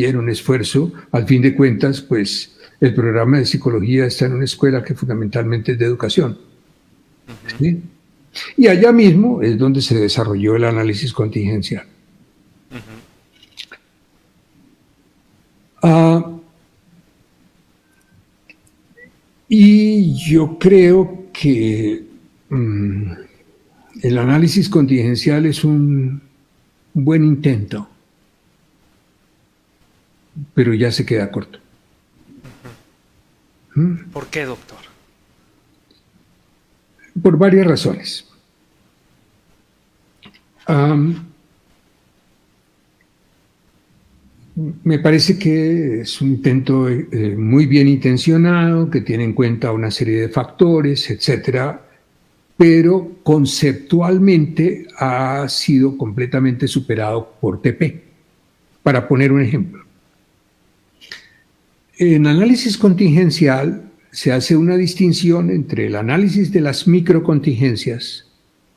era un esfuerzo. Al fin de cuentas, pues el programa de psicología está en una escuela que fundamentalmente es de educación. ¿Sí? Y allá mismo es donde se desarrolló el análisis contingencial. Y yo creo que el análisis contingencial es un buen intento, pero ya se queda corto. ¿Por qué, doctor? Por varias razones. Me parece que es un intento muy bien intencionado, que tiene en cuenta una serie de factores, etcétera, pero conceptualmente ha sido completamente superado por TP. Para poner un ejemplo. En análisis contingencial se hace una distinción entre el análisis de las microcontingencias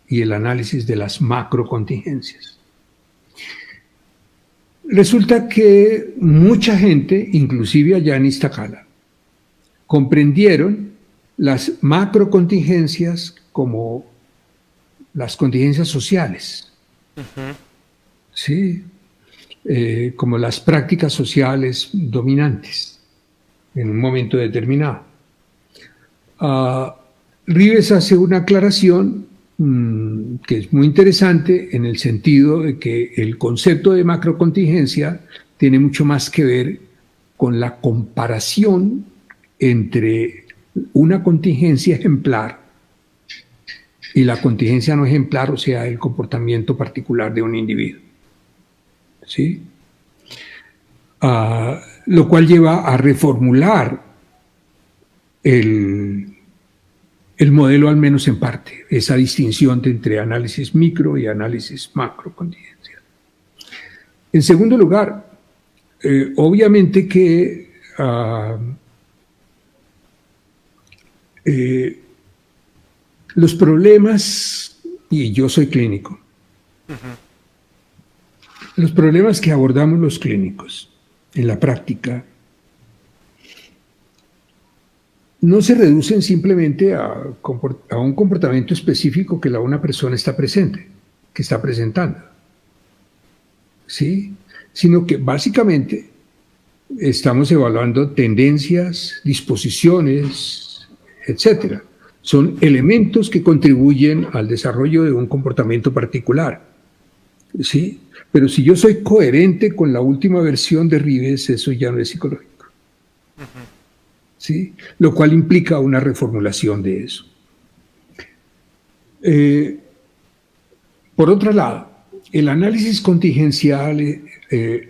y el análisis de las macrocontingencias. Resulta que mucha gente, inclusive allá en Iztacala, comprendieron las macrocontingencias como las contingencias sociales, ¿sí? Como las prácticas sociales dominantes en un momento determinado. Rives hace una aclaración que es muy interesante en el sentido de que el concepto de macrocontingencia tiene mucho más que ver con la comparación entre una contingencia ejemplar y la contingencia no ejemplar, o sea, el comportamiento particular de un individuo. ¿Sí? Lo cual lleva a reformular el modelo, al menos en parte, esa distinción entre análisis micro y análisis macro contingencia. En segundo lugar, obviamente que los problemas, y yo soy clínico, los problemas que abordamos los clínicos en la práctica no se reducen simplemente a un comportamiento específico que una persona está presentando, ¿sí? Sino que básicamente estamos evaluando tendencias, disposiciones, etcétera. Son elementos que contribuyen al desarrollo de un comportamiento particular, ¿sí? Pero si yo soy coherente con la última versión de Rives, eso ya no es psicológico. ¿Sí? Lo cual implica una reformulación de eso. Por otro lado, el análisis contingencial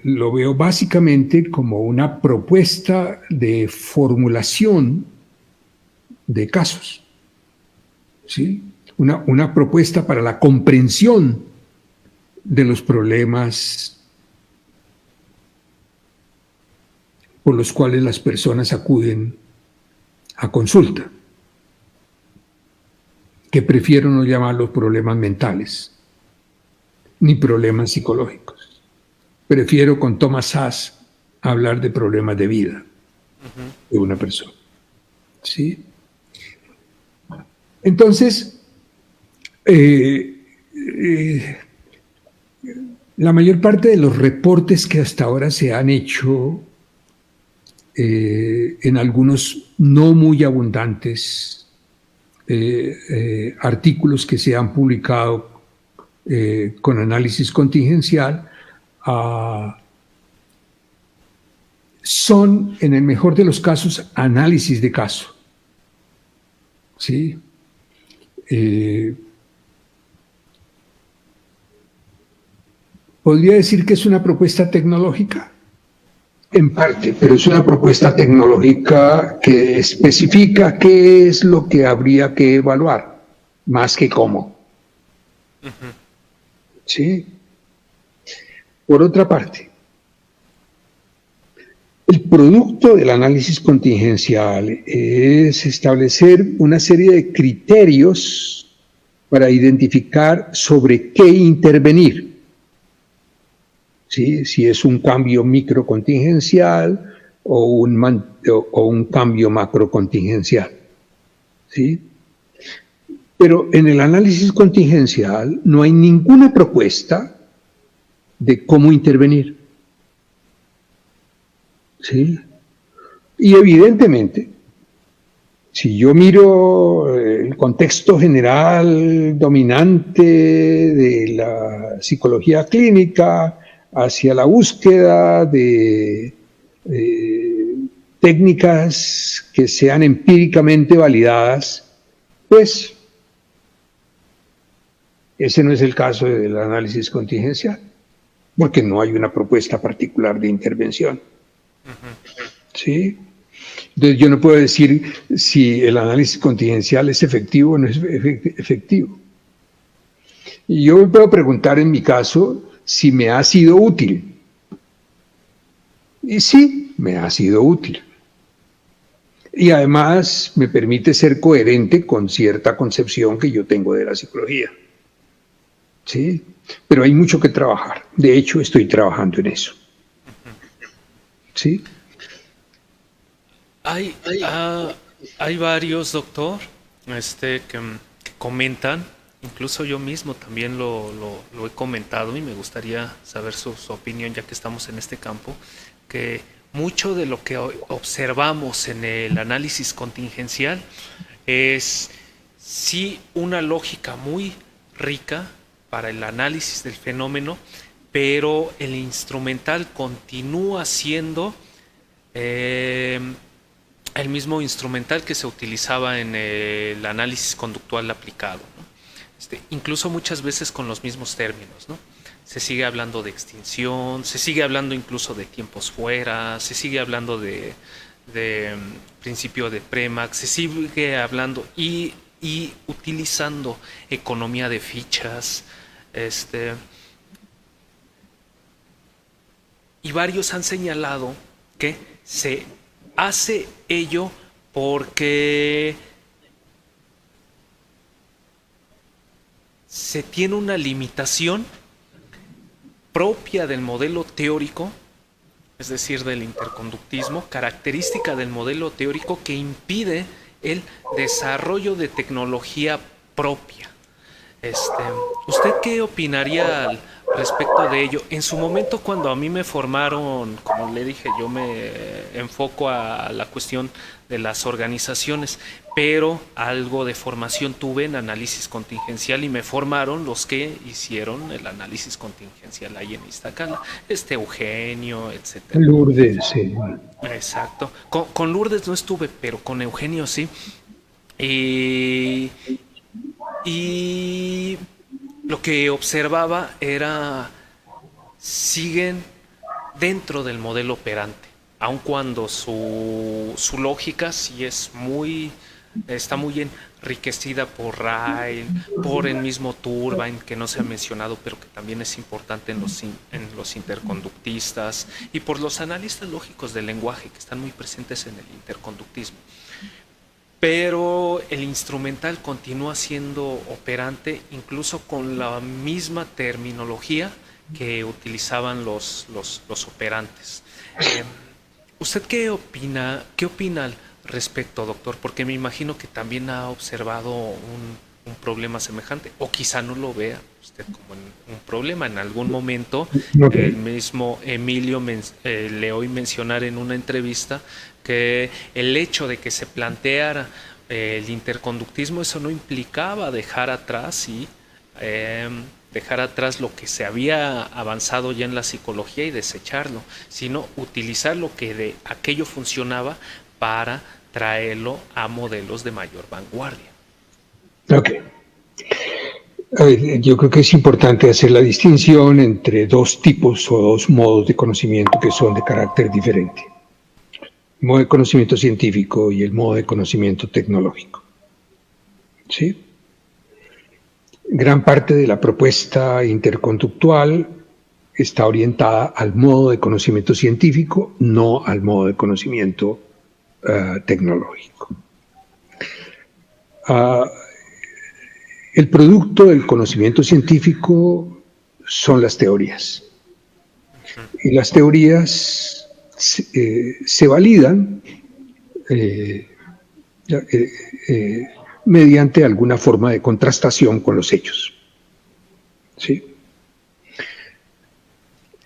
lo veo básicamente como una propuesta de formulación de casos, ¿sí? Una propuesta para la comprensión de los problemas por los cuales las personas acuden a consulta, que prefiero no llamarlos problemas mentales, ni problemas psicológicos. Prefiero con Thomas Szasz hablar de problemas de vida de una persona. ¿Sí? Entonces, la mayor parte de los reportes que hasta ahora se han hecho en algunos no muy abundantes artículos que se han publicado con análisis contingencial, son, en el mejor de los casos, análisis de caso. ¿Sí? ¿Podría decir que es una propuesta tecnológica? En parte, pero es una propuesta tecnológica que especifica qué es lo que habría que evaluar, más que cómo. ¿Sí? Por otra parte, el producto del análisis contingencial es establecer una serie de criterios para identificar sobre qué intervenir. ¿sí? Si es un cambio microcontingencial o un cambio macrocontingencial, ¿sí? Pero en el análisis contingencial no hay ninguna propuesta de cómo intervenir, ¿sí? Y evidentemente, si yo miro el contexto general dominante de la psicología clínica hacia la búsqueda de técnicas que sean empíricamente validadas, pues ese no es el caso del análisis contingencial, porque no hay una propuesta particular de intervención. ¿Sí? Entonces yo no puedo decir si el análisis contingencial es efectivo o no es efectivo. Y yo me puedo preguntar en mi caso si me ha sido útil. Y sí, me ha sido útil. Y además me permite ser coherente con cierta concepción que yo tengo de la psicología. ¿Sí? Pero hay mucho que trabajar. De hecho, estoy trabajando en eso. ¿Sí? Hay varios, doctor, que comentan, incluso yo mismo también lo he comentado y me gustaría saber su opinión ya que estamos en este campo, que mucho de lo que observamos en el análisis contingencial es sí una lógica muy rica para el análisis del fenómeno, pero el instrumental continúa siendo el mismo instrumental que se utilizaba en el análisis conductual aplicado, ¿no? Incluso muchas veces con los mismos términos, ¿no? Se sigue hablando de extinción, se sigue hablando incluso de tiempos fuera, se sigue hablando de principio de Premack, se sigue hablando y utilizando economía de fichas, y varios han señalado que se hace ello porque se tiene una limitación propia del modelo teórico, es decir, del interconductismo, característica del modelo teórico que impide el desarrollo de tecnología propia. ¿Usted qué opinaría al respecto de ello? En su momento, cuando a mí me formaron, como le dije, yo me enfoco a la cuestión de las organizaciones, pero algo de formación tuve en análisis contingencial y me formaron los que hicieron el análisis contingencial ahí en Iztacala, Eugenio, etcétera. Lourdes, sí. Exacto. Con Lourdes no estuve, pero con Eugenio sí. Y, y lo que observaba era, siguen dentro del modelo operante, aun cuando su lógica sí es está muy enriquecida por Ryle, por el mismo Turbine, que no se ha mencionado, pero que también es importante en los interconductistas, y por los analistas lógicos del lenguaje, que están muy presentes en el interconductismo. Pero el instrumental continúa siendo operante incluso con la misma terminología que utilizaban los operantes. ¿Usted qué opina? ¿Qué opina al respecto, doctor? Porque me imagino que también ha observado un problema semejante, o quizá no lo vea usted como un problema. En algún momento, el Okay. mismo Emilio le oí mencionar en una entrevista que el hecho de que se planteara el interconductismo, eso no implicaba dejar atrás dejar atrás lo que se había avanzado ya en la psicología y desecharlo, sino utilizar lo que de aquello funcionaba para traerlo a modelos de mayor vanguardia. Ok. A ver, yo creo que es importante hacer la distinción entre dos tipos o dos modos de conocimiento que son de carácter diferente. El modo de conocimiento científico y el modo de conocimiento tecnológico. ¿Sí? Gran parte de la propuesta interconductual está orientada al modo de conocimiento científico, no al modo de conocimiento tecnológico. El producto del conocimiento científico son las teorías. y las teorías se validan mediante alguna forma de contrastación con los hechos. ¿Sí?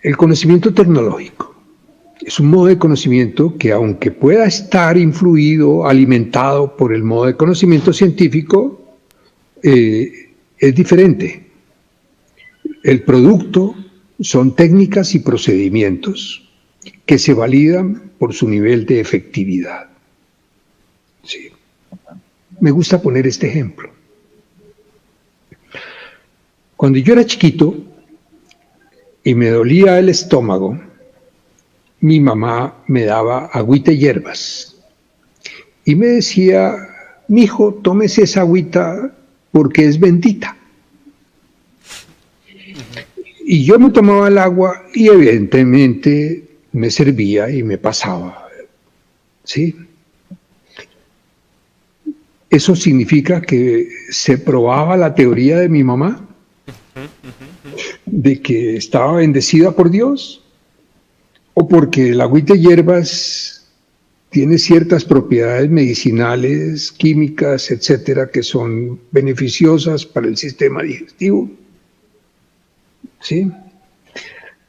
El conocimiento tecnológico es un modo de conocimiento que, aunque pueda estar influido, alimentado por el modo de conocimiento científico, es diferente. El producto son técnicas y procedimientos que se validan por su nivel de efectividad. Sí. Me gusta poner este ejemplo. Cuando yo era chiquito y me dolía el estómago, mi mamá me daba agüita y hierbas y me decía: mijo, tómese esa agüita porque es bendita. Y yo me tomaba el agua y evidentemente me servía y me pasaba. ¿Sí? ¿Eso significa que se probaba la teoría de mi mamá? ¿De que estaba bendecida por Dios? ¿O porque el agüita de hierbas tiene ciertas propiedades medicinales, químicas, etcétera, que son beneficiosas para el sistema digestivo? ¿Sí?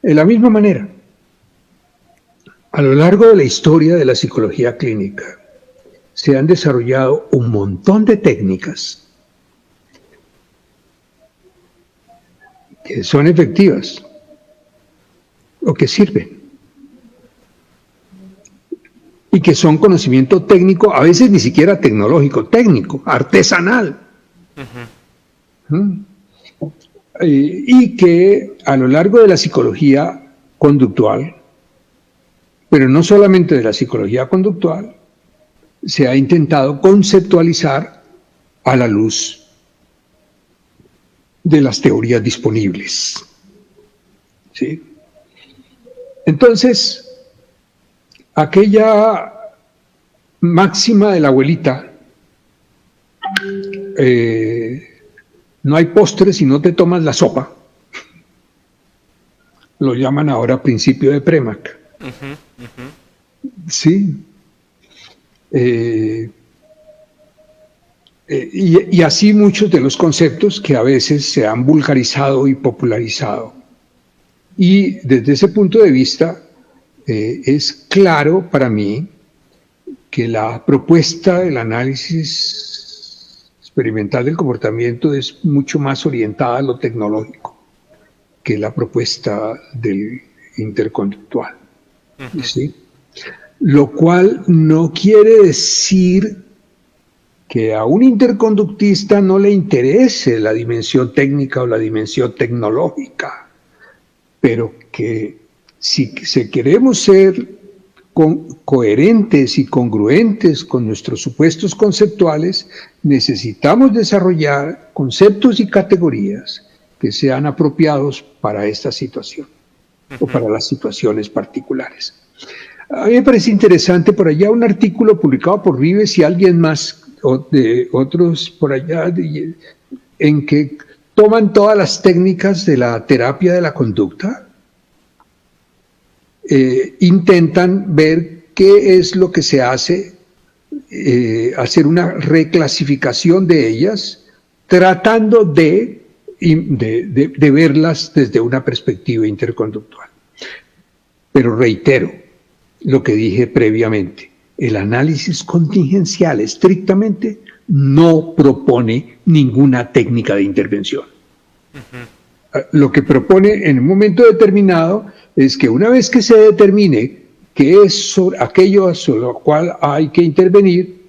De la misma manera, a lo largo de la historia de la psicología clínica, se han desarrollado un montón de técnicas que son efectivas o que sirven y que son conocimiento técnico, a veces ni siquiera tecnológico, técnico, artesanal. Y que a lo largo de la psicología conductual, pero no solamente de la psicología conductual, se ha intentado conceptualizar a la luz de las teorías disponibles. ¿Sí? Entonces, aquella máxima de la abuelita, no hay postre si no te tomas la sopa, lo llaman ahora principio de Premack. Sí. Y así muchos de los conceptos que a veces se han vulgarizado y popularizado. Y desde ese punto de vista, es claro para mí que la propuesta del análisis experimental del comportamiento es mucho más orientada a lo tecnológico que la propuesta del interconductual. ¿Sí? Lo cual no quiere decir que a un interconductista no le interese la dimensión técnica o la dimensión tecnológica, pero que si queremos ser coherentes y congruentes con nuestros supuestos conceptuales, necesitamos desarrollar conceptos y categorías que sean apropiados para esta situación o para las situaciones particulares. A mí me parece interesante por allá un artículo publicado por Rives y alguien más, o de otros por allá, en que toman todas las técnicas de la terapia de la conducta, intentan ver qué es lo que se hace, hacer una reclasificación de ellas, tratando de verlas desde una perspectiva interconductual. Pero reitero lo que dije previamente, el análisis contingencial estrictamente no propone ninguna técnica de intervención. Lo que propone en un momento determinado es que una vez que se determine qué es aquello sobre lo cual hay que intervenir,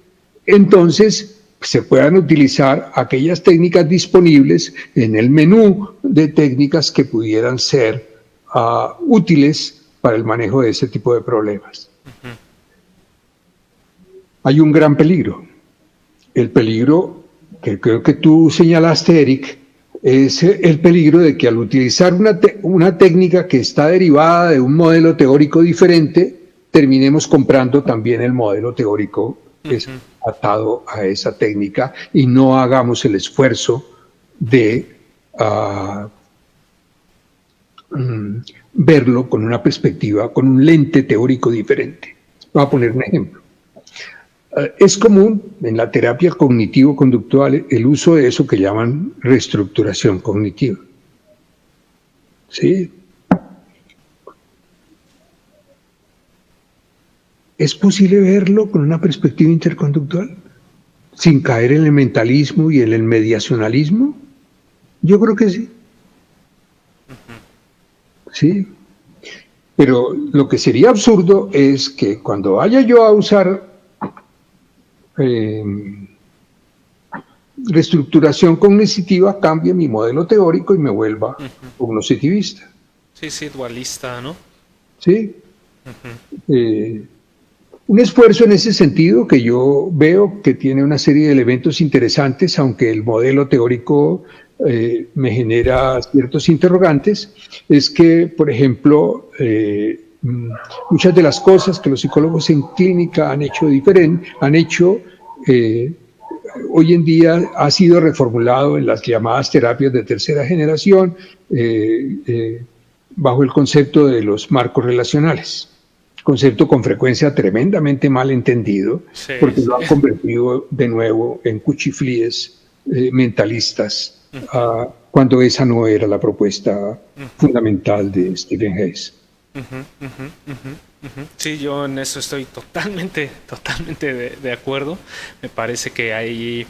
entonces se puedan utilizar aquellas técnicas disponibles en el menú de técnicas que pudieran ser útiles para el manejo de ese tipo de problemas. Hay un gran peligro. El peligro que creo que tú señalaste, Eric, es el peligro de que al utilizar una técnica que está derivada de un modelo teórico diferente, terminemos comprando también el modelo teórico que es atado a esa técnica y no hagamos el esfuerzo de verlo con una perspectiva, con un lente teórico diferente. Voy a poner un ejemplo. Es común en la terapia cognitivo-conductual el uso de eso que llaman reestructuración cognitiva. ¿Sí? ¿Es posible verlo con una perspectiva interconductual? ¿Sin caer en el mentalismo y en el mediacionalismo? Yo creo que sí. Sí. Pero lo que sería absurdo es que cuando vaya yo a usar reestructuración cognitiva, cambie mi modelo teórico y me vuelva cognoscitivista. Sí, sí, dualista, ¿no? ¿Sí? Un esfuerzo en ese sentido que yo veo que tiene una serie de elementos interesantes, aunque el modelo teórico me genera ciertos interrogantes, es que, por ejemplo, muchas de las cosas que los psicólogos en clínica han hecho hoy en día ha sido reformulado en las llamadas terapias de tercera generación bajo el concepto de los marcos relacionales. Concepto con frecuencia tremendamente mal entendido, sí, porque lo han convertido de nuevo en cuchiflíes mentalistas, cuando esa no era la propuesta fundamental de Stephen Hayes. Sí, yo en eso estoy totalmente de acuerdo. Me parece que hay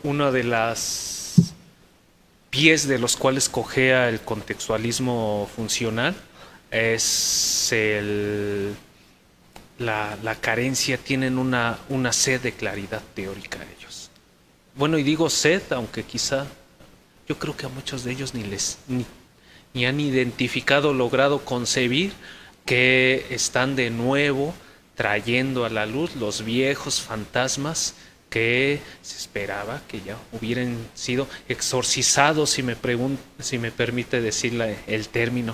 uno de las pies de los cuales cojea el contextualismo funcional es la carencia, tienen una sed de claridad teórica ellos. Bueno, y digo sed, aunque quizá yo creo que a muchos de ellos ni han identificado, logrado concebir que están de nuevo trayendo a la luz los viejos fantasmas que se esperaba que ya hubieran sido exorcizados, si me permite decir el término.